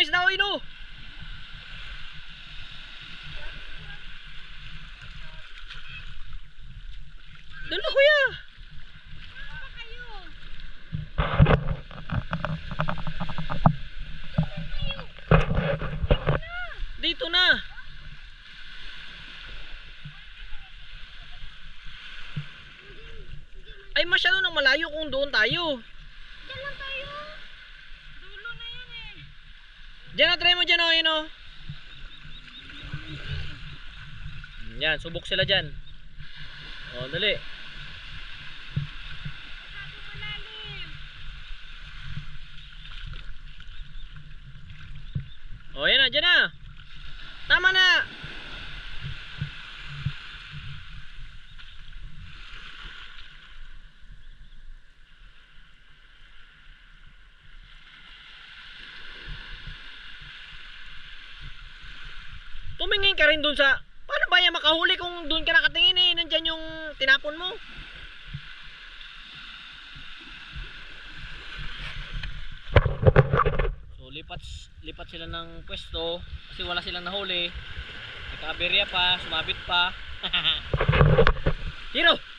isda o ino. Dala kuya. Dito na. Ay masyado nang malayo kung doon tayo. Diyan lang tayo. Dulo na yan eh. Diyan na, try mo dyan o, yun o. Yan, subok sila dyan. O, dali. Masyado malalim. O, yan na, dyan na. Tama na. Tumingin ka rin dun sa... Paano ba yan makahuli kung dun ka nakatingin eh? Nandyan yung tinapon mo. So lipat sila ng pwesto kasi wala silang nahuli. Nagka-aberya pa, sumabit pa. Hiro!